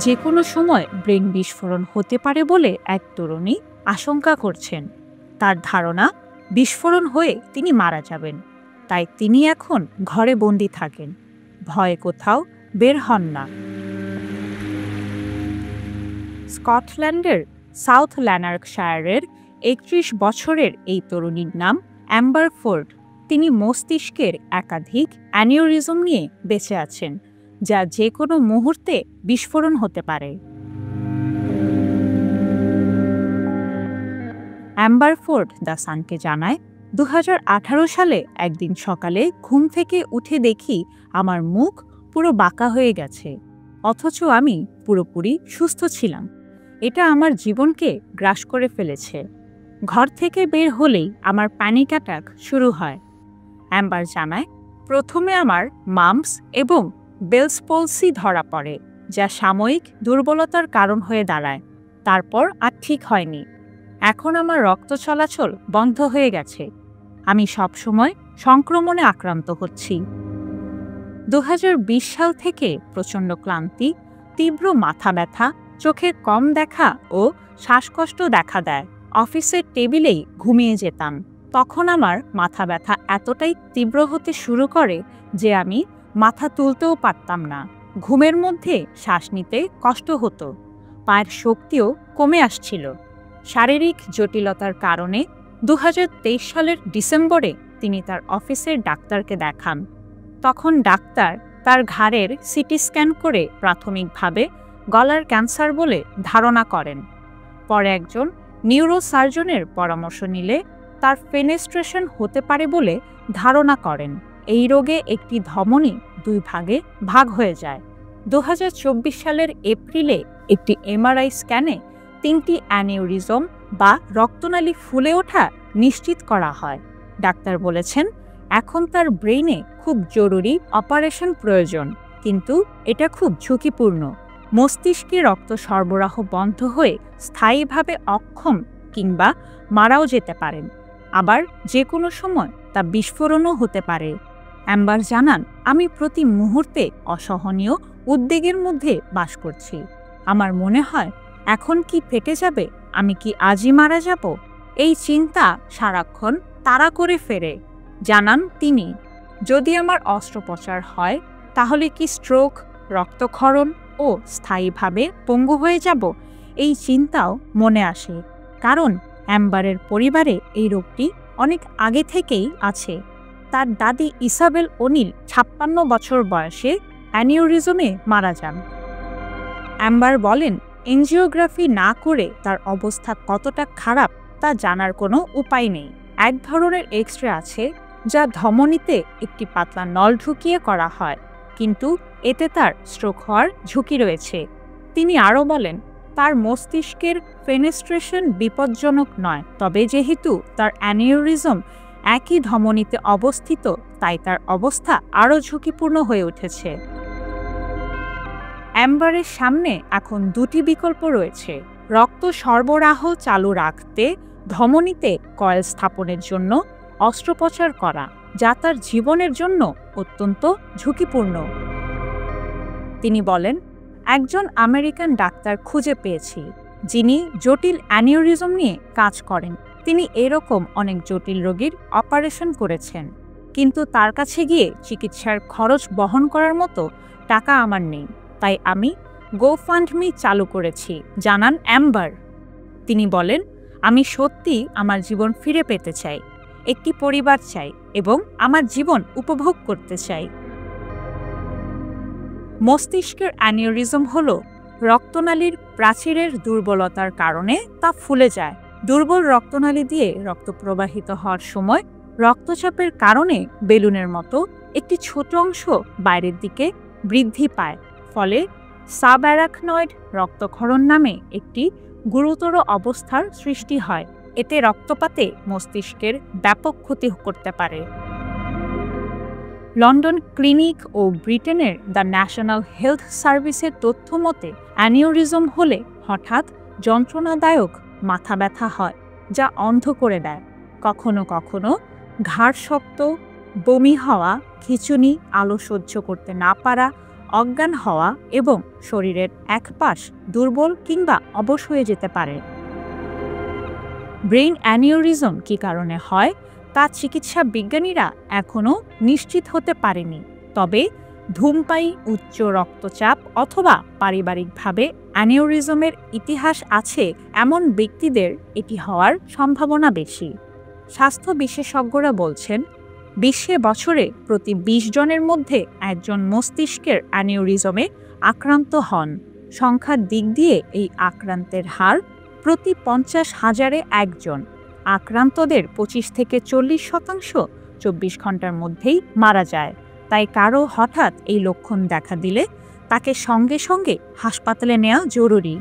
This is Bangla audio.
যে কোনো সময় ব্রেন বিস্ফোরণ হতে পারে বলে এক তরুণী আশঙ্কা করছেন। তার ধারণা বিস্ফোরণ হয়ে তিনি মারা যাবেন, তাই তিনি এখন ঘরে বন্দি থাকেন, ভয়ে কোথাও বের হন না। স্কটল্যান্ডের সাউথ ল্যানার্কশায়ারের ৩১ বছরের এই তরুণীর নাম অ্যাম্বার ফোর্ড। তিনি মস্তিষ্কের একাধিক অ্যানিউরিজম নিয়ে বেঁচে আছেন, যা যে কোনো মুহূর্তে বিস্ফোরণ হতে পারে। অ্যাম্বার ফোর্ড দ্য সানকে জানায়, ২০১৮ সালে একদিন সকালে ঘুম থেকে উঠে দেখি আমার মুখ পুরো বাঁকা হয়ে গেছে, অথচ আমি পুরোপুরি সুস্থ ছিলাম। এটা আমার জীবনকে গ্রাস করে ফেলেছে। ঘর থেকে বের হলেই আমার প্যানিক অ্যাটাক শুরু হয়। অ্যাম্বার জানায়, প্রথমে আমার মাম্পস এবং বেলস পলসি ধরা পড়ে, যা সাময়িক দুর্বলতার কারণ হয়ে দাঁড়ায়। তারপর আর ঠিক হয়নি। এখন আমার রক্ত চলাচল বন্ধ হয়ে গেছে। আমি সবসময় সংক্রমণে আক্রান্ত হচ্ছি। ২০২০ সাল থেকে প্রচণ্ড ক্লান্তি, তীব্র মাথা ব্যথা, চোখে কম দেখা ও শ্বাসকষ্ট দেখা দেয়। অফিসের টেবিলেই ঘুমিয়ে যেতাম। তখন আমার মাথা ব্যথা এতটাই তীব্র হতে শুরু করে যে আমি মাথা তুলতেও পারতাম না। ঘুমের মধ্যে শ্বাস নিতে কষ্ট হতো, পায়ের শক্তিও কমে আসছিল। শারীরিক জটিলতার কারণে ২০২৩ সালের ডিসেম্বরে তিনি তার অফিসের ডাক্তারকে দেখান। তখন ডাক্তার তার ঘাড়ের সিটি স্ক্যান করে প্রাথমিকভাবে গলার ক্যান্সার বলে ধারণা করেন। পরে একজন নিউরোসার্জনের পরামর্শ নিলে তার ফেনেস্ট্রেশন হতে পারে বলে ধারণা করেন। এই রোগে একটি ধমনী ২ ভাগে ভাগ হয়ে যায়। ২০২৪ সালের এপ্রিলে একটি এমআরআই স্ক্যানে ৩টি অ্যানিউরিজম বা রক্তনালী ফুলে ওঠা নিশ্চিত করা হয়। ডাক্তার বলেছেন, এখন তার ব্রেইনে খুব জরুরি অপারেশন প্রয়োজন, কিন্তু এটা খুব ঝুঁকিপূর্ণ। মস্তিষ্কে রক্ত সরবরাহ বন্ধ হয়ে স্থায়ীভাবে অক্ষম কিংবা মারাও যেতে পারেন। আবার যে কোনো সময় তা বিস্ফোরণও হতে পারে। অ্যাম্বার জানান, আমি প্রতি মুহূর্তে অসহনীয় উদ্বেগের মধ্যে বাস করছি। আমার মনে হয়, এখন কি ফেটে যাবে? আমি কি আজই মারা যাব? এই চিন্তা সারাক্ষণ তাড়া করে ফেরে। জানান তিনি, যদি আমার অস্ত্রোপচার হয় তাহলে কি স্ট্রোক, রক্তক্ষরণ ও স্থায়ীভাবে পঙ্গু হয়ে যাব? এই চিন্তাও মনে আসে, কারণ অ্যাম্বারের পরিবারে এই রোগটি অনেক আগে থেকেই আছে। তার দাদি ইসাবেল ওনিল ৫৬ বছর বয়সে অ্যানিউরিজমে মারা যান। অ্যাম্বার বলেন, এনজিওগ্রাফি না করে তার অবস্থা কতটা খারাপ তা জানার কোনো উপায় নেই। এক ধরনের এক্স-রে আছে যা ধমনীতে একটি পাতলা নল ঢুকিয়ে করা হয়, কিন্তু এতে তার স্ট্রোক হওয়ার ঝুঁকি রয়েছে। তিনি আরও বলেন, তার মস্তিষ্কের ফেনেস্ট্রেশন বিপজ্জনক নয়, তবে যেহেতু তার অ্যানিউরিজম একই ধমনীতে অবস্থিত, তাই তার অবস্থা আরও ঝুঁকিপূর্ণ হয়ে উঠেছে। অ্যাম্বারের সামনে এখন ২টি বিকল্প রয়েছে: রক্ত সরবরাহ চালু রাখতে ধমনীতে কয়েল স্থাপনের জন্য অস্ত্রোপচার করা, যা তার জীবনের জন্য অত্যন্ত ঝুঁকিপূর্ণ। তিনি বলেন, একজন আমেরিকান ডাক্তার খুঁজে পেয়েছি যিনি জটিল অ্যানিউরিজম নিয়ে কাজ করেন। তিনি এরকম অনেক জটিল রোগীর অপারেশন করেছেন, কিন্তু তার কাছে গিয়ে চিকিৎসার খরচ বহন করার মতো টাকা আমার নেই। তাই আমি গোফান্ডমি চালু করেছি, জানান অ্যাম্বার। তিনি বলেন, আমি সত্যি আমার জীবন ফিরে পেতে চাই, একটি পরিবার চাই এবং আমার জীবন উপভোগ করতে চাই। মস্তিষ্কের অ্যানিউরিজম হল রক্তনালীর প্রাচীরের দুর্বলতার কারণে তা ফুলে যায়। দুর্বল রক্তনালী দিয়ে রক্ত প্রবাহিত হওয়ার সময় রক্তচাপের কারণে বেলুনের মতো একটি ছোট অংশ বাইরের দিকে বৃদ্ধি পায়, ফলে সাবঅ্যারাকনয়েড রক্তক্ষরণ নামে একটি গুরুতর অবস্থার সৃষ্টি হয়। এতে রক্তপাতে মস্তিষ্কের ব্যাপক ক্ষতি করতে পারে। লন্ডন ক্লিনিক ও ব্রিটেনের দ্য ন্যাশনাল হেলথ সার্ভিসের তথ্য মতে, অ্যানিউরিজম হলে হঠাৎ যন্ত্রণাদায়ক মাথা ব্যথা হয়, যা অন্ধ করে দেয়। কখনো কখনো ঘাড় শক্ত, বমি হওয়া, খিঁচুনি, আলো সহ্য করতে না পারা অজ্ঞান হওয়া এবং শরীরের এক পাশ দুর্বল কিংবা অবশ হয়ে যেতে পারে। ব্রেইন অ্যানিউরিজম কী কারণে হয় তা চিকিৎসা বিজ্ঞানীরা এখনও নিশ্চিত হতে পারেনি, তবে ধূমপায়ী, উচ্চ রক্তচাপ অথবা পারিবারিকভাবে অ্যানিউরিজমের ইতিহাস আছে এমন ব্যক্তিদের এটি হওয়ার সম্ভাবনা বেশি। স্বাস্থ্য বিশেষজ্ঞরা বলছেন, বিশ্বে বছরে প্রতি ২০ জনের মধ্যে একজন মস্তিষ্কের অ্যানিউরিজমে আক্রান্ত হন। সংখ্যার দিক দিয়ে এই আক্রান্তের হার প্রতি ৫০,০০০-এ একজন। আক্রান্তদের ২৫ থেকে ৪০% ২৪ ঘন্টার মধ্যেই মারা যায়। তাই কারো হঠাৎ এই লক্ষণ দেখা দিলে তাকে সঙ্গে সঙ্গে হাসপাতালে নেওয়া জরুরি।